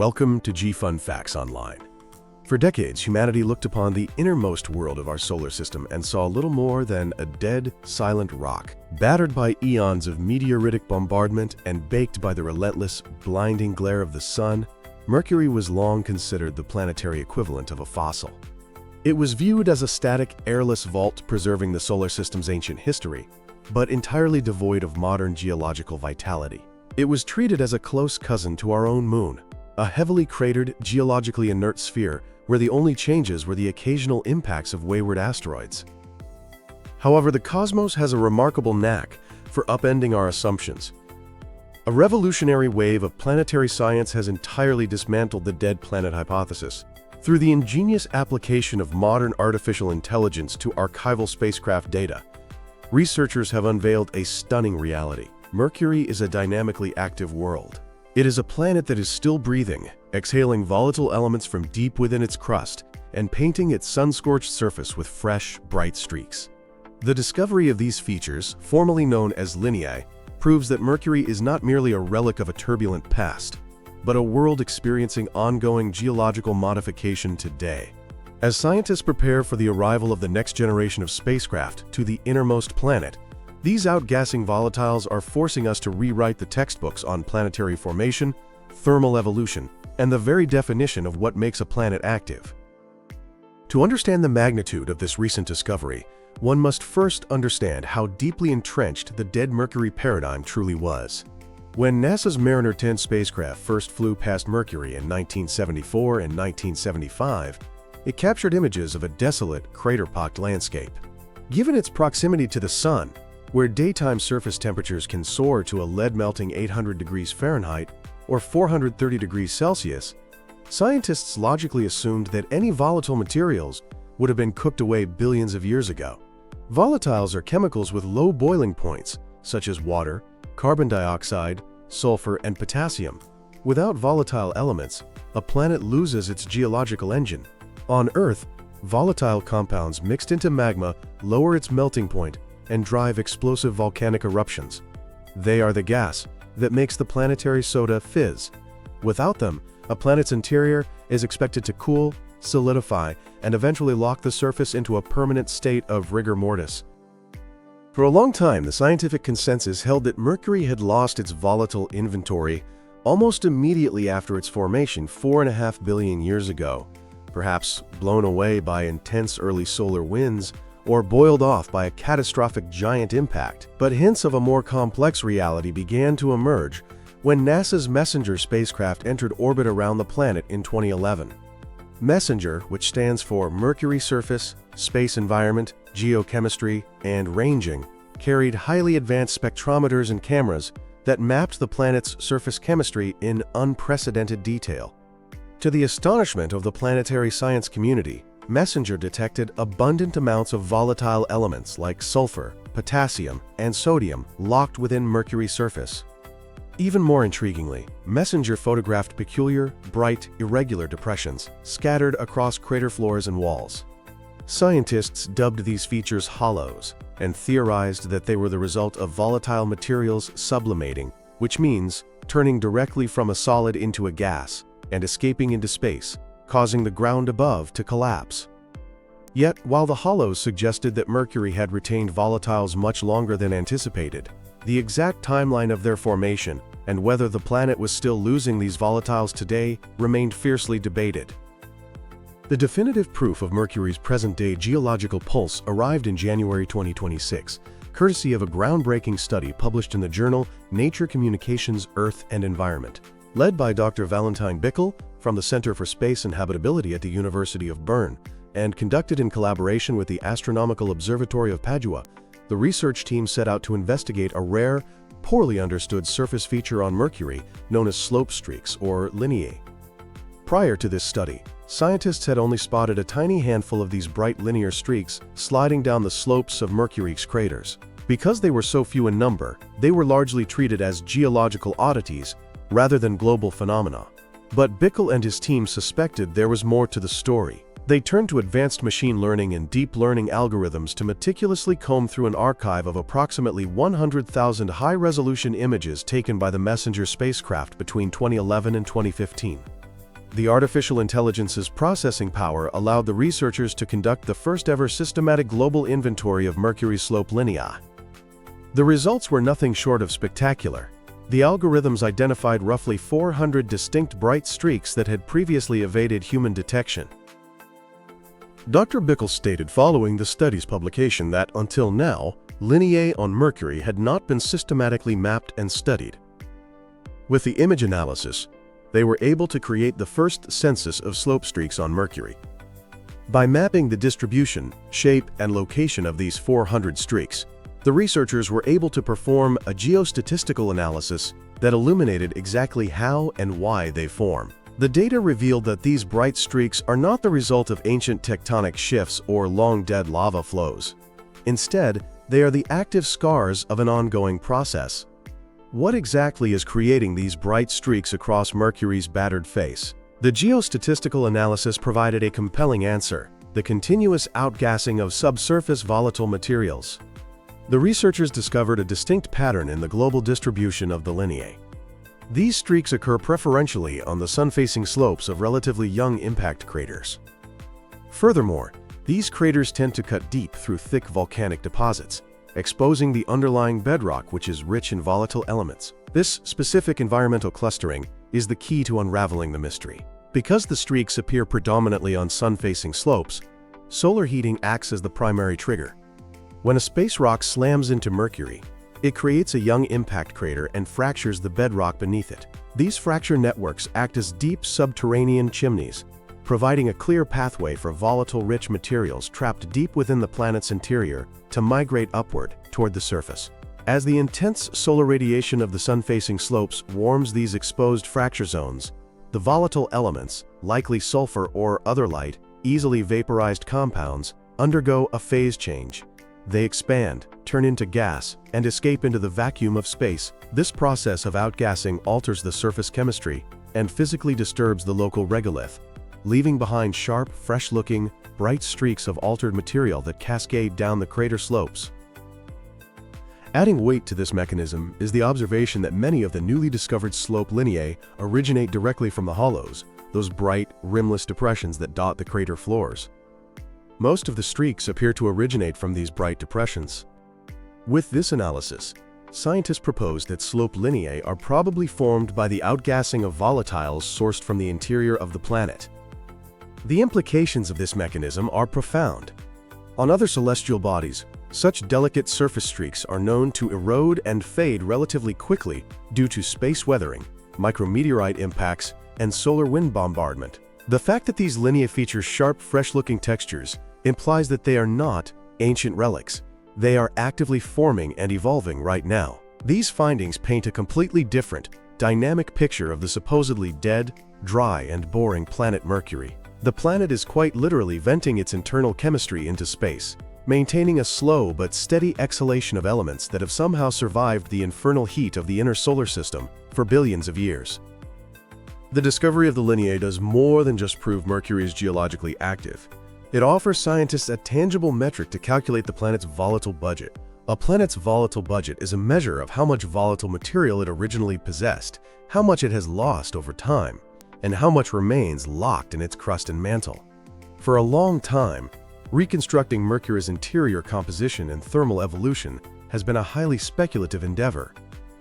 Welcome to G-Fun Facts Online. For decades, humanity looked upon the innermost world of our solar system and saw little more than a dead, silent rock, battered by eons of meteoritic bombardment and baked by the relentless, blinding glare of the sun. Mercury was long considered the planetary equivalent of a fossil. It was viewed as a static, airless vault preserving the solar system's ancient history, but entirely devoid of modern geological vitality. It was treated as a close cousin to our own moon, a heavily cratered, geologically inert sphere where the only changes were the occasional impacts of wayward asteroids. However, the cosmos has a remarkable knack for upending our assumptions. A revolutionary wave of planetary science has entirely dismantled the dead planet hypothesis. Through the ingenious application of modern artificial intelligence to archival spacecraft data, researchers have unveiled a stunning reality. Mercury is a dynamically active world. It is a planet that is still breathing, exhaling volatile elements from deep within its crust and painting its sun-scorched surface with fresh, bright streaks. The discovery of these features, formerly known as Lineae, proves that Mercury is not merely a relic of a turbulent past, but a world experiencing ongoing geological modification today. As scientists prepare for the arrival of the next generation of spacecraft to the innermost planet, these outgassing volatiles are forcing us to rewrite the textbooks on planetary formation, thermal evolution, and the very definition of what makes a planet active. To understand the magnitude of this recent discovery, one must first understand how deeply entrenched the dead Mercury paradigm truly was. When NASA's Mariner 10 spacecraft first flew past Mercury in 1974 and 1975, it captured images of a desolate, crater-pocked landscape. Given its proximity to the Sun, where daytime surface temperatures can soar to a lead-melting 800 degrees Fahrenheit or 430 degrees Celsius, scientists logically assumed that any volatile materials would have been cooked away billions of years ago. Volatiles are chemicals with low boiling points, such as water, carbon dioxide, sulfur, and potassium. Without volatile elements, a planet loses its geological engine. On Earth, volatile compounds mixed into magma lower its melting point and drive explosive volcanic eruptions. They are the gas that makes the planetary soda fizz. Without them, a planet's interior is expected to cool, solidify, and eventually lock the surface into a permanent state of rigor mortis. For a long time, the scientific consensus held that Mercury had lost its volatile inventory almost immediately after its formation 4.5 billion years ago, perhaps blown away by intense early solar winds or boiled off by a catastrophic giant impact. But hints of a more complex reality began to emerge when NASA's Messenger spacecraft entered orbit around the planet in 2011. Messenger, which stands for Mercury Surface, Space Environment, Geochemistry, and Ranging, carried highly advanced spectrometers and cameras that mapped the planet's surface chemistry in unprecedented detail. To the astonishment of the planetary science community, Messenger detected abundant amounts of volatile elements like sulfur, potassium, and sodium locked within Mercury's surface. Even more intriguingly, Messenger photographed peculiar, bright, irregular depressions scattered across crater floors and walls. Scientists dubbed these features hollows and theorized that they were the result of volatile materials sublimating, which means turning directly from a solid into a gas and escaping into space, causing the ground above to collapse. Yet, while the hollows suggested that Mercury had retained volatiles much longer than anticipated, the exact timeline of their formation and whether the planet was still losing these volatiles today remained fiercely debated. The definitive proof of Mercury's present-day geological pulse arrived in January 2026, courtesy of a groundbreaking study published in the journal Nature Communications Earth and Environment. Led by Dr. Valentine Bickel from the Center for Space and Habitability at the University of Bern, and conducted in collaboration with the Astronomical Observatory of Padua, the research team set out to investigate a rare, poorly understood surface feature on Mercury known as slope streaks, or Lineae. Prior to this study, scientists had only spotted a tiny handful of these bright linear streaks sliding down the slopes of Mercury's craters. Because they were so few in number, they were largely treated as geological oddities rather than global phenomena. But Bickel and his team suspected there was more to the story. They turned to advanced machine learning and deep learning algorithms to meticulously comb through an archive of approximately 100,000 high-resolution images taken by the Messenger spacecraft between 2011 and 2015. The artificial intelligence's processing power allowed the researchers to conduct the first-ever systematic global inventory of Mercury's slope Lineae. The results were nothing short of spectacular. The algorithms identified roughly 400 distinct bright streaks that had previously evaded human detection. Dr. Bickel stated following the study's publication that, until now, Lineae on Mercury had not been systematically mapped and studied. With the image analysis, they were able to create the first census of slope streaks on Mercury. By mapping the distribution, shape, and location of these 400 streaks, the researchers were able to perform a geostatistical analysis that illuminated exactly how and why they form. The data revealed that these bright streaks are not the result of ancient tectonic shifts or long-dead lava flows. Instead, they are the active scars of an ongoing process. What exactly is creating these bright streaks across Mercury's battered face? The geostatistical analysis provided a compelling answer: the continuous outgassing of subsurface volatile materials. The researchers discovered a distinct pattern in the global distribution of the Lineae. These streaks occur preferentially on the sun-facing slopes of relatively young impact craters. Furthermore, these craters tend to cut deep through thick volcanic deposits, exposing the underlying bedrock, which is rich in volatile elements. This specific environmental clustering is the key to unraveling the mystery. Because the streaks appear predominantly on sun-facing slopes, solar heating acts as the primary trigger. When a space rock slams into Mercury, it creates a young impact crater and fractures the bedrock beneath it. These fracture networks act as deep subterranean chimneys, providing a clear pathway for volatile-rich materials trapped deep within the planet's interior to migrate upward toward the surface. As the intense solar radiation of the sun-facing slopes warms these exposed fracture zones, the volatile elements, likely sulfur or other light, easily vaporized compounds, undergo a phase change. They expand, turn into gas, and escape into the vacuum of space. This process of outgassing alters the surface chemistry and physically disturbs the local regolith, leaving behind sharp, fresh-looking, bright streaks of altered material that cascade down the crater slopes. Adding weight to this mechanism is the observation that many of the newly discovered slope Lineae originate directly from the hollows, those bright, rimless depressions that dot the crater floors. Most of the streaks appear to originate from these bright depressions. With this analysis, scientists propose that slope Lineae are probably formed by the outgassing of volatiles sourced from the interior of the planet. The implications of this mechanism are profound. On other celestial bodies, such delicate surface streaks are known to erode and fade relatively quickly due to space weathering, micrometeorite impacts, and solar wind bombardment. The fact that these Lineae feature sharp, fresh-looking textures implies that they are not ancient relics. They are actively forming and evolving right now. These findings paint a completely different, dynamic picture of the supposedly dead, dry, and boring planet Mercury. The planet is quite literally venting its internal chemistry into space, maintaining a slow but steady exhalation of elements that have somehow survived the infernal heat of the inner solar system for billions of years. The discovery of the Lineae does more than just prove Mercury is geologically active. It offers scientists a tangible metric to calculate the planet's volatile budget. A planet's volatile budget is a measure of how much volatile material it originally possessed, how much it has lost over time, and how much remains locked in its crust and mantle. For a long time, reconstructing Mercury's interior composition and thermal evolution has been a highly speculative endeavor.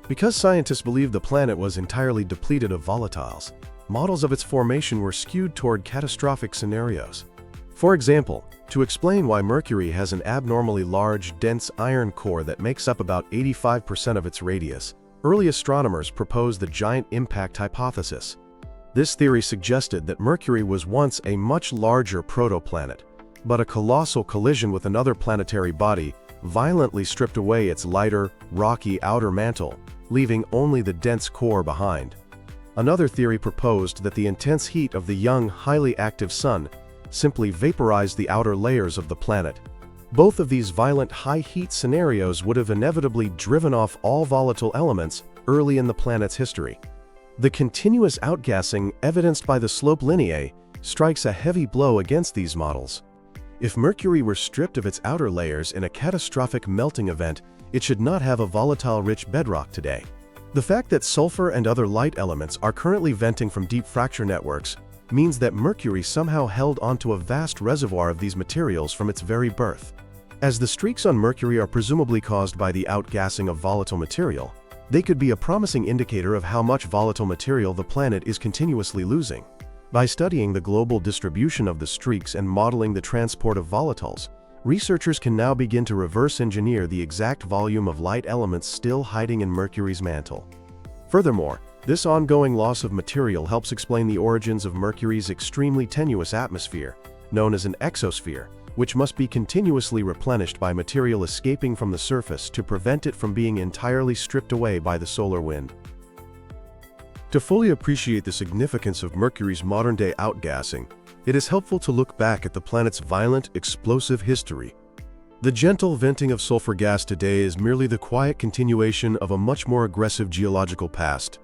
Because scientists believed the planet was entirely depleted of volatiles, models of its formation were skewed toward catastrophic scenarios. For example, to explain why Mercury has an abnormally large, dense iron core that makes up about 85% of its radius, early astronomers proposed the giant impact hypothesis. This theory suggested that Mercury was once a much larger protoplanet, but a colossal collision with another planetary body violently stripped away its lighter, rocky outer mantle, leaving only the dense core behind. Another theory proposed that the intense heat of the young, highly active sun simply vaporized the outer layers of the planet. Both of these violent high-heat scenarios would have inevitably driven off all volatile elements early in the planet's history. The continuous outgassing evidenced by the slope Lineae strikes a heavy blow against these models. If Mercury were stripped of its outer layers in a catastrophic melting event, it should not have a volatile-rich bedrock today. The fact that sulfur and other light elements are currently venting from deep fracture networks means that Mercury somehow held onto a vast reservoir of these materials from its very birth. As the streaks on Mercury are presumably caused by the outgassing of volatile material, they could be a promising indicator of how much volatile material the planet is continuously losing. By studying the global distribution of the streaks and modeling the transport of volatiles, researchers can now begin to reverse engineer the exact volume of light elements still hiding in Mercury's mantle. Furthermore, this ongoing loss of material helps explain the origins of Mercury's extremely tenuous atmosphere, known as an exosphere, which must be continuously replenished by material escaping from the surface to prevent it from being entirely stripped away by the solar wind. To fully appreciate the significance of Mercury's modern-day outgassing, it is helpful to look back at the planet's violent, explosive history. The gentle venting of sulfur gas today is merely the quiet continuation of a much more aggressive geological past.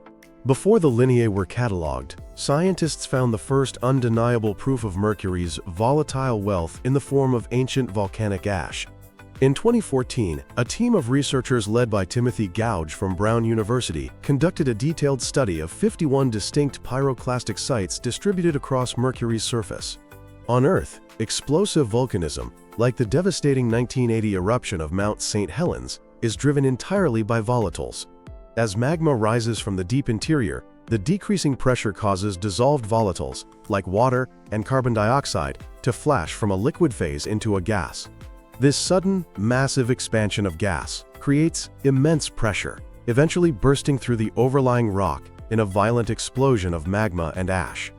Before the Lineae were catalogued, scientists found the first undeniable proof of Mercury's volatile wealth in the form of ancient volcanic ash. In 2014, a team of researchers led by Timothy Gouge from Brown University conducted a detailed study of 51 distinct pyroclastic sites distributed across Mercury's surface. On Earth, explosive volcanism, like the devastating 1980 eruption of Mount St. Helens, is driven entirely by volatiles. As magma rises from the deep interior, the decreasing pressure causes dissolved volatiles, like water and carbon dioxide, to flash from a liquid phase into a gas. This sudden, massive expansion of gas creates immense pressure, eventually bursting through the overlying rock in a violent explosion of magma and ash.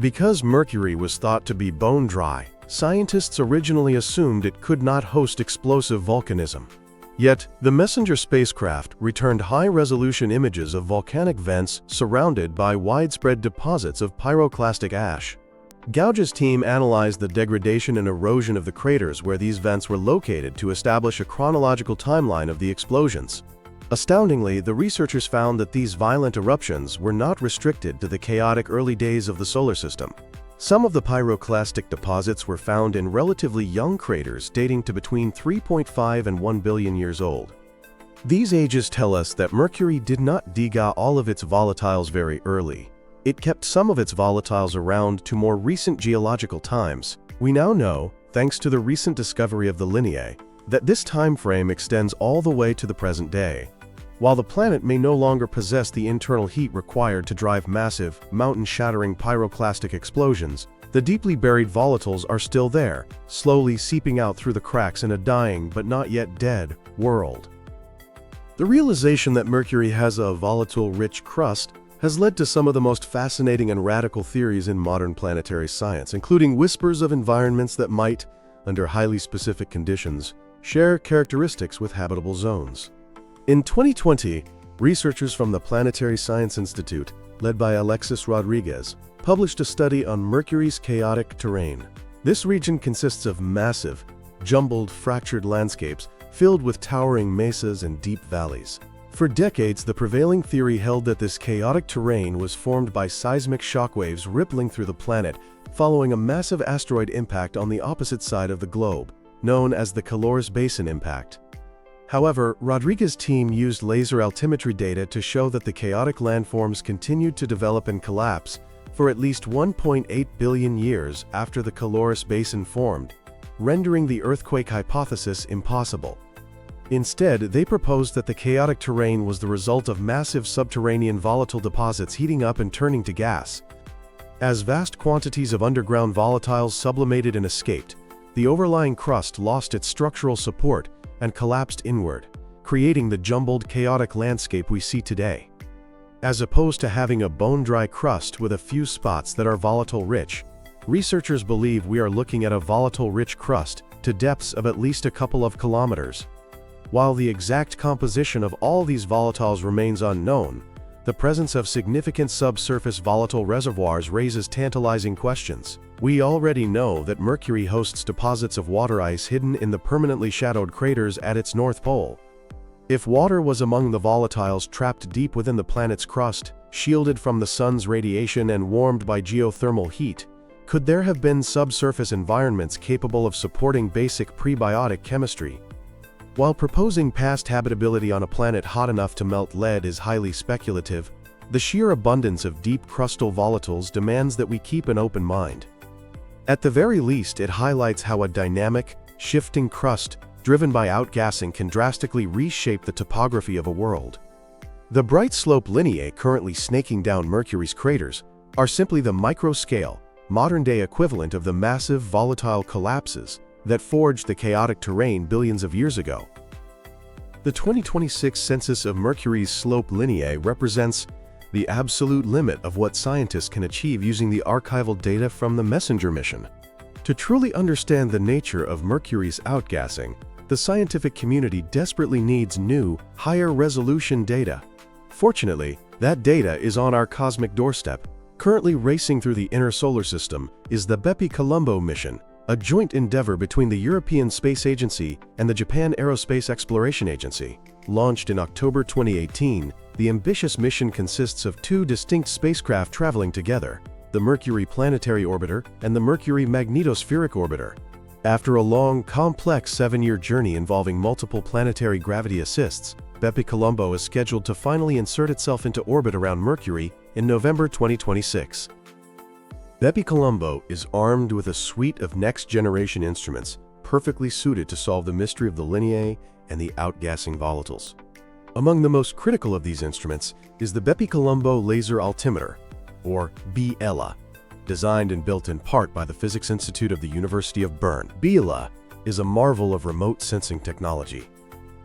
Because Mercury was thought to be bone dry, scientists originally assumed it could not host explosive volcanism. Yet, the Messenger spacecraft returned high-resolution images of volcanic vents surrounded by widespread deposits of pyroclastic ash. Gouge's team analyzed the degradation and erosion of the craters where these vents were located to establish a chronological timeline of the explosions. Astoundingly, the researchers found that these violent eruptions were not restricted to the chaotic early days of the solar system. Some of the pyroclastic deposits were found in relatively young craters dating to between 3.5 and 1 billion years old. These ages tell us that Mercury did not degas all of its volatiles very early. It kept some of its volatiles around to more recent geological times. We now know, thanks to the recent discovery of the Lineae, that this time frame extends all the way to the present day. While the planet may no longer possess the internal heat required to drive massive, mountain-shattering pyroclastic explosions, the deeply buried volatiles are still there, slowly seeping out through the cracks in a dying but not yet dead world. The realization that Mercury has a volatile-rich crust has led to some of the most fascinating and radical theories in modern planetary science, including whispers of environments that might, under highly specific conditions, share characteristics with habitable zones. In 2020, researchers from the Planetary Science Institute, led by Alexis Rodriguez, published a study on Mercury's chaotic terrain. This region consists of massive, jumbled, fractured landscapes filled with towering mesas and deep valleys. For decades, the prevailing theory held that this chaotic terrain was formed by seismic shockwaves rippling through the planet following a massive asteroid impact on the opposite side of the globe, known as the Calorus Basin impact. However, Rodriguez's team used laser altimetry data to show that the chaotic landforms continued to develop and collapse for at least 1.8 billion years after the Calorus Basin formed, rendering the earthquake hypothesis impossible. Instead, they proposed that the chaotic terrain was the result of massive subterranean volatile deposits heating up and turning to gas. As vast quantities of underground volatiles sublimated and escaped, the overlying crust lost its structural support and collapsed inward, creating the jumbled, chaotic landscape we see today. As opposed to having a bone-dry crust with a few spots that are volatile-rich, researchers believe we are looking at a volatile-rich crust to depths of at least a couple of kilometers. While the exact composition of all these volatiles remains unknown, the presence of significant subsurface volatile reservoirs raises tantalizing questions. We already know that Mercury hosts deposits of water ice hidden in the permanently shadowed craters at its north pole. If water was among the volatiles trapped deep within the planet's crust, shielded from the sun's radiation and warmed by geothermal heat, could there have been subsurface environments capable of supporting basic prebiotic chemistry? While proposing past habitability on a planet hot enough to melt lead is highly speculative, The sheer abundance of deep crustal volatiles demands that we keep an open mind. At the very least, it highlights how a dynamic, shifting crust driven by outgassing can drastically reshape the topography of a world. The bright slope Lineae currently snaking down Mercury's craters are simply the micro-scale, modern-day equivalent of the massive volatile collapses that forged the chaotic terrain billions of years ago. The 2026 census of Mercury's slope Lineae represents the absolute limit of what scientists can achieve using the archival data from the MESSENGER mission. To truly understand the nature of Mercury's outgassing, the scientific community desperately needs new, higher-resolution data. Fortunately, that data is on our cosmic doorstep. Currently racing through the inner solar system is the BepiColombo mission, a joint endeavor between the European Space Agency and the Japan Aerospace Exploration Agency. Launched in October 2018, the ambitious mission consists of two distinct spacecraft traveling together, the Mercury Planetary Orbiter and the Mercury Magnetospheric Orbiter. After a long, complex 7-year journey involving multiple planetary gravity assists, BepiColombo is scheduled to finally insert itself into orbit around Mercury in November 2026. BepiColombo is armed with a suite of next-generation instruments perfectly suited to solve the mystery of the Lineae and the outgassing volatiles. Among the most critical of these instruments is the BepiColombo Laser Altimeter, or BELA, designed and built in part by the Physics Institute of the University of Bern. BELA is a marvel of remote sensing technology.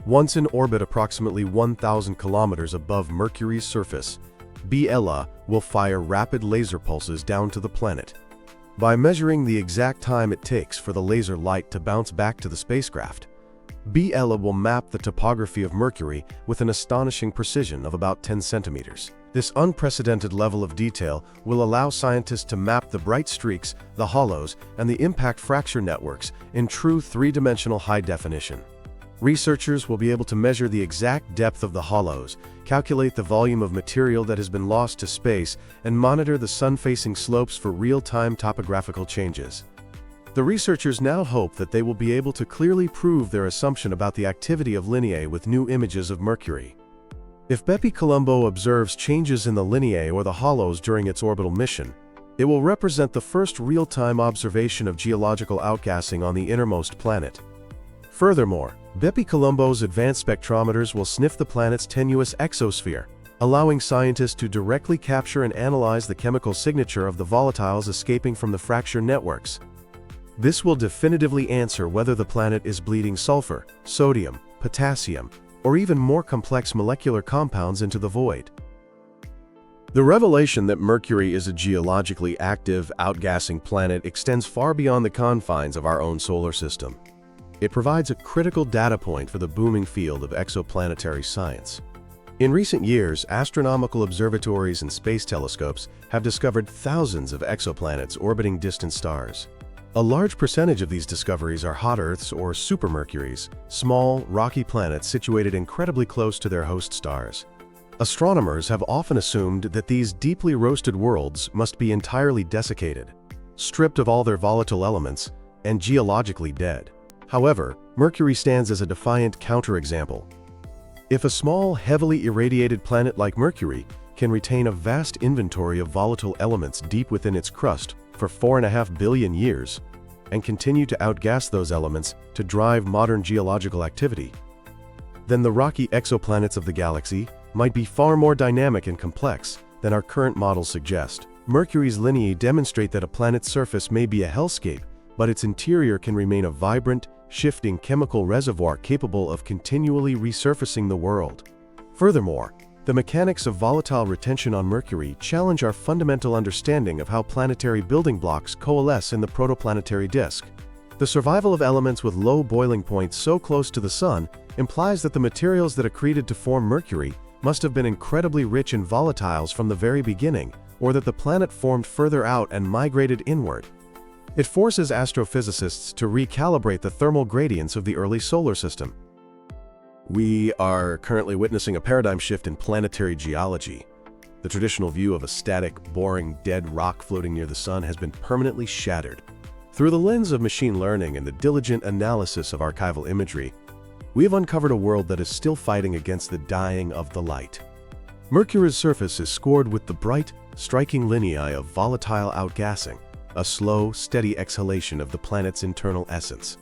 Once in orbit approximately 1,000 kilometers above Mercury's surface, BELA will fire rapid laser pulses down to the planet. By measuring the exact time it takes for the laser light to bounce back to the spacecraft, BELA will map the topography of Mercury with an astonishing precision of about 10 centimeters. This unprecedented level of detail will allow scientists to map the bright streaks, the hollows, and the impact fracture networks in true three-dimensional high definition. Researchers will be able to measure the exact depth of the hollows, calculate the volume of material that has been lost to space, and monitor the sun-facing slopes for real-time topographical changes. The researchers now hope that they will be able to clearly prove their assumption about the activity of Lineae with new images of Mercury. If BepiColombo observes changes in the Lineae or the hollows during its orbital mission, it will represent the first real-time observation of geological outgassing on the innermost planet. Furthermore, BepiColombo's advanced spectrometers will sniff the planet's tenuous exosphere, allowing scientists to directly capture and analyze the chemical signature of the volatiles escaping from the fracture networks. This will definitively answer whether the planet is bleeding sulfur, sodium, potassium, or even more complex molecular compounds into the void. The revelation that Mercury is a geologically active, outgassing planet extends far beyond the confines of our own solar system. It provides a critical data point for the booming field of exoplanetary science. In recent years, astronomical observatories and space telescopes have discovered thousands of exoplanets orbiting distant stars. A large percentage of these discoveries are hot Earths or supermercuries, small, rocky planets situated incredibly close to their host stars. Astronomers have often assumed that these deeply roasted worlds must be entirely desiccated, stripped of all their volatile elements, and geologically dead. However, Mercury stands as a defiant counterexample. If a small, heavily irradiated planet like Mercury can retain a vast inventory of volatile elements deep within its crust for 4.5 billion years, and continue to outgas those elements to drive modern geological activity, then the rocky exoplanets of the galaxy might be far more dynamic and complex than our current models suggest. Mercury's Lineae demonstrate that a planet's surface may be a hellscape, but its interior can remain a vibrant, shifting chemical reservoir capable of continually resurfacing the world. Furthermore, the mechanics of volatile retention on Mercury challenge our fundamental understanding of how planetary building blocks coalesce in the protoplanetary disk. The survival of elements with low boiling points so close to the Sun implies that the materials that accreted to form Mercury must have been incredibly rich in volatiles from the very beginning, or that the planet formed further out and migrated inward. It forces astrophysicists to recalibrate the thermal gradients of the early solar system. We are currently witnessing a paradigm shift in planetary geology. The traditional view of a static, boring, dead rock floating near the Sun has been permanently shattered. Through the lens of machine learning and the diligent analysis of archival imagery, we have uncovered a world that is still fighting against the dying of the light. Mercury's surface is scored with the bright, striking lineae of volatile outgassing, a slow, steady exhalation of the planet's internal essence.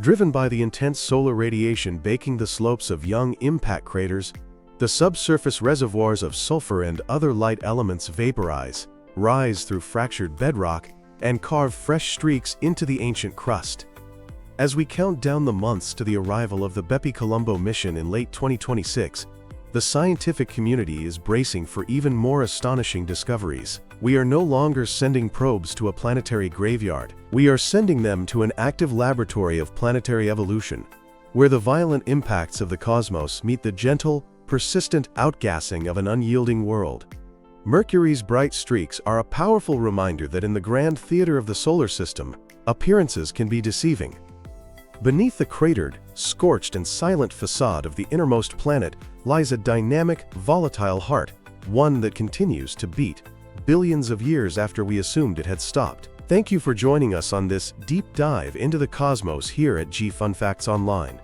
Driven by the intense solar radiation baking the slopes of young impact craters, the subsurface reservoirs of sulfur and other light elements vaporize, rise through fractured bedrock, and carve fresh streaks into the ancient crust. As we count down the months to the arrival of the BepiColombo mission in late 2026, the scientific community is bracing for even more astonishing discoveries. We are no longer sending probes to a planetary graveyard. We are sending them to an active laboratory of planetary evolution, where the violent impacts of the cosmos meet the gentle, persistent outgassing of an unyielding world. Mercury's bright streaks are a powerful reminder that in the grand theater of the solar system, appearances can be deceiving. Beneath the cratered, scorched and silent facade of the innermost planet lies a dynamic, volatile heart, one that continues to beat billions of years after we assumed it had stopped. Thank you for joining us on this deep dive into the cosmos here at G Fun Facts Online.